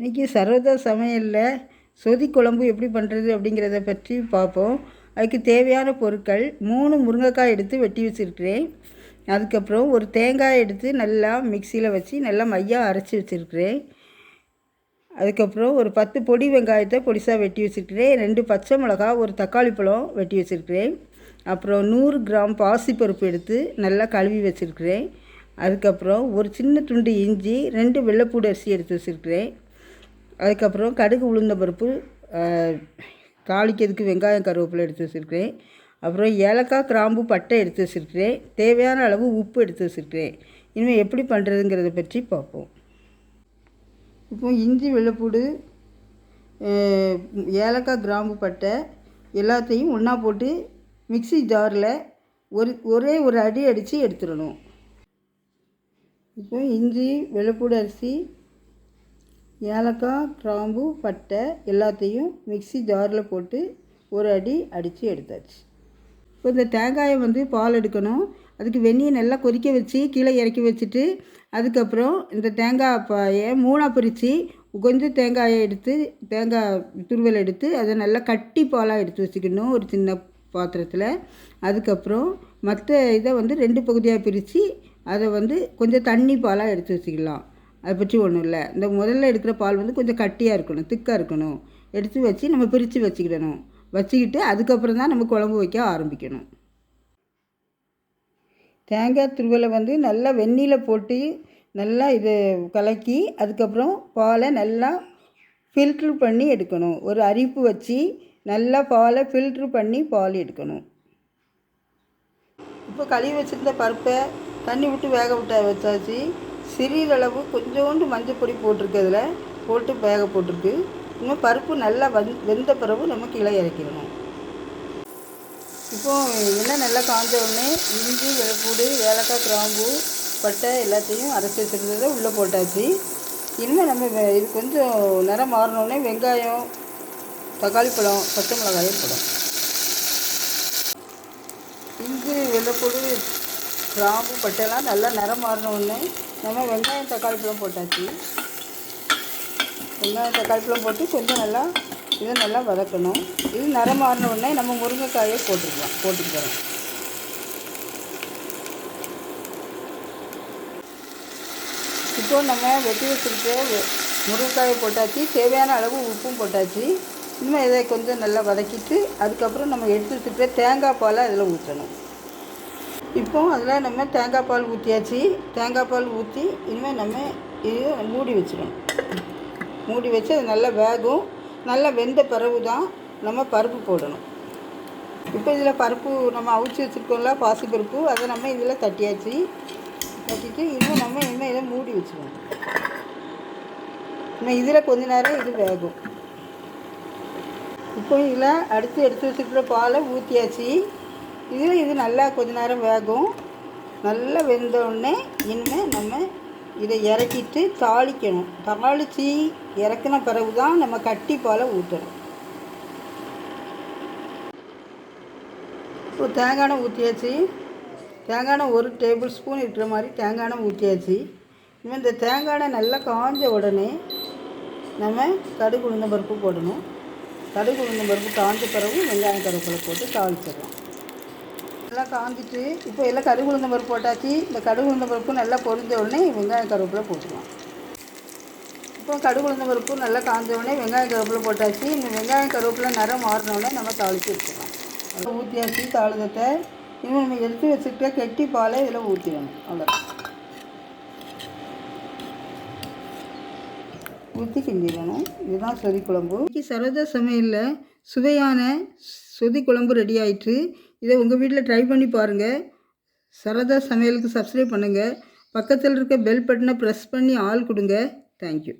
இன்றைக்கி சரோஜா சமையலில் சொதி குழம்பு எப்படி பண்ணுறது அப்படிங்கிறத பற்றி பார்ப்போம். அதுக்கு தேவையான பொருட்கள் 3 முருங்கைக்காய் எடுத்து வெட்டி வச்சுருக்கிறேன். அதுக்கப்புறம் ஒரு தேங்காய் எடுத்து நல்லா மிக்சியில் வச்சு நல்லா மையாக அரைச்சி வச்சுருக்கிறேன். அதுக்கப்புறம் ஒரு 10 பொடி வெங்காயத்தை பொடிசாக வெட்டி வச்சுருக்கிறேன். 2 பச்சை மிளகா, ஒரு தக்காளி பழம் வெட்டி வச்சுருக்கிறேன். அப்புறம் 100 கிராம் பாசிப்பருப்பு எடுத்து நல்லா கழுவி வச்சுருக்கிறேன். அதுக்கப்புறம் ஒரு சின்ன துண்டு இஞ்சி, 2 வெள்ளைப்பூடு அரிசி எடுத்து வச்சுருக்கிறேன். அதுக்கப்புறம் கடுகு உளுந்தம்பருப்பு, தாளிக்கிறதுக்கு வெங்காயம் கருவேப்பிலை எடுத்து வச்சுருக்கிறேன். அப்புறம் ஏலக்காய், கிராம்பு, பட்டை எடுத்து வச்சுருக்கிறேன். தேவையான அளவு உப்பு எடுத்து வச்சுருக்கிறேன். இனிமேல் எப்படி பண்ணுறதுங்கிறத பற்றி பார்ப்போம். இப்போ இஞ்சி, வெள்ளைப்பூடு, ஏலக்காய், கிராம்பு, பட்டை எல்லாத்தையும் ஒன்றா போட்டு மிக்சி ஜாரில் ஒரே ஒரு அடி அடித்து எடுத்துடணும். இப்போ இஞ்சி, வெள்ளைப்பூடு அரிசி, ஏலக்காய், கிராம்பு, பட்டை எல்லாத்தையும் மிக்சி ஜாரில் போட்டு ஒரு அடி அடித்து எடுத்தாச்சு. இப்போ இந்த தேங்காயை பால் எடுக்கணும். அதுக்கு வெந்நியை நல்லா கொதிக்க வச்சு கீழே இறக்கி வச்சுட்டு, அதுக்கப்புறம் இந்த தேங்காய் பாயை 3ஆக பிரித்து கொஞ்சம் தேங்காயை எடுத்து தேங்காய் துருவல் எடுத்து அதை நல்லா கட்டி பாலாக எடுத்து வச்சுக்கணும் ஒரு சின்ன பாத்திரத்தில். அதுக்கப்புறம் மற்ற இதை 2 பகுதியாக பிரித்து அதை கொஞ்சம் தண்ணி பாலாக எடுத்து வச்சுக்கலாம். அதை பற்றி ஒன்றும் இல்லை. இந்த முதல்ல எடுக்கிற பால் கொஞ்சம் கட்டியாக இருக்கணும், திக்காக இருக்கணும். எடுத்து வச்சு நம்ம பிரித்து வச்சுக்கிட்டு அதுக்கப்புறம் தான் நம்ம குழம்பு வைக்க ஆரம்பிக்கணும். தேங்காய் துருவலை நல்லா வெந்நியில் போட்டு நல்லா இதை கலக்கி அதுக்கப்புறம் பாலை நல்லா ஃபில்ட்ரு பண்ணி எடுக்கணும். ஒரு அரிப்பு வச்சு நல்லா பாலை ஃபில்ட்ரு பண்ணி பால் எடுக்கணும். இப்போ கழுவி வச்சுருந்த பருப்பை தண்ணி விட்டு வேக வச்சாச்சு. சிறிதளவு கொஞ்சோண்டு மஞ்சள் பொடி போட்டிருக்கு, போட்டு வேக போட்டிருக்கு. இன்னும் பருப்பு நல்லா வெந்த பிறகு நம்ம கீழே இறக்கிடணும். இப்போது எண்ணெய் நல்லா காஞ்ச உடனே இஞ்சி, வெள்ளைப்பூடு, ஏலக்காய், கிராம்பு, பட்டை எல்லாத்தையும் அரைச்சி வச்சுருந்ததை உள்ளே போட்டாச்சு. இனிமேல் நம்ம இது கொஞ்சம் நிறம் மாறினோடனே வெங்காயம், தக்காளி பழம், பச்சை மிளகாயும் போடும். இஞ்சி, வெள்ளைப்பூடு, கிராம்பு, பட்டையெல்லாம் நல்லா நிறம் மாறினோடனே நம்ம வெங்காயம், தக்காளி பழம் போட்டாச்சு. வெங்காயம், தக்காளி பழம் போட்டு கொஞ்சம் நல்லா இதை நல்லா வதக்கணும். இது நிறம் மாறின உடனே நம்ம முருங்கைக்காயை போட்டுக்கிறோம். இப்போ நம்ம வெட்டி வச்சுருக்க முருங்கைக்காயை போட்டாச்சு. தேவையான அளவு உப்பும் போட்டாச்சு. இனிமேல் இதை கொஞ்சம் நல்லா வதக்கிட்டு அதுக்கப்புறம் நம்ம எடுத்து வச்சுருக்க தேங்காய் பாலை அதில் ஊற்றணும். இப்போ அதில் நம்ம தேங்காய் பால் ஊற்றியாச்சு. தேங்காய் பால் ஊற்றி இனிமேல் நம்ம இது மூடி வச்சிடணும். மூடி வச்சு அது நல்லா வேகும். நல்லா வெந்த பிறகு தான் நம்ம பருப்பு போடணும். இப்போ இதில் பருப்பு நம்ம அவிச்சு வச்சுருக்கோம்ல, பாசிப்பருப்பு, அதை நம்ம இதில் தட்டியாச்சு. தட்டிட்டு இனிமேல் இதை மூடி வச்சுக்கணும். நம்ம இதில் கொஞ்ச நேரம் இது வேகும். இப்போ இதில் எடுத்து வச்சுருக்கிற பாலை ஊற்றியாச்சு. இது நல்லா கொஞ்ச நேரம் வேகும். நல்லா வெந்தோடனே இனிமேல் நம்ம இதை இறக்கிட்டு தாளிக்கணும். தாளித்து இறக்கின பிறகு தான் நம்ம கட்டி பாலை ஊற்றணும். இப்போ தேங்காய் எண்ணெய் ஊற்றியாச்சு. தேங்காய் எண்ணெய் 1 டேபிள் ஸ்பூன் இருக்கிற மாதிரி தேங்காய் எண்ணெய் ஊற்றியாச்சு. இனிமேல் இந்த தேங்காய் எண்ணெய் நல்லா காஞ்ச உடனே நம்ம கடுகு உளுந்தம்பருப்பு போடணும். கடுகு உளுந்தம்பருப்பு காஞ்ச பிறகு வெங்காயம் கருவேப்பிலை போட்டு தாளிச்சிடலாம். எல்லாம் காஞ்சிட்டு இப்போ எல்லாம் கடுகு உளுந்தம்பருப்பு போட்டாச்சு. இந்த கடுகு உளுந்தம்பருப்பு நல்லா பொரிஞ்ச உடனே வெங்காயம் கருவேப்பிலை போட்டுக்கலாம். இப்போ கடுகு உளுந்தம்பருப்பு நல்லா காஞ்ச உடனே வெங்காயம் கருவேப்பிலை போட்டாச்சு. இந்த வெங்காயம் கருவேப்பிலை நிறம் மாறினோடனே நம்ம தாளித்து எடுத்துக்கலாம். அதை ஊற்றியாச்சு தாளிதத்தை. இன்னும் நம்ம எடுத்து வச்சுக்கிட்ட கெட்டி பாலை இதில் ஊற்றிடணும். அவ்வளோதான். ஊற்றி கிண்டிடணும். இதுதான் சொதி குழம்பு. இன்றைக்கி சரோஜா சமையலில் சுவையான சொதி குழம்பு ரெடி ஆயிட்டு. இதை உங்கள் வீட்டில் ட்ரை பண்ணி பாருங்கள். சரோஜா சமையலுக்கு சப்ஸ்கிரைப் பண்ணுங்கள். பக்கத்தில் இருக்க பெல் பட்டனை ப்ரெஸ் பண்ணி ஆல் கொடுங்க. தேங்க்யூ.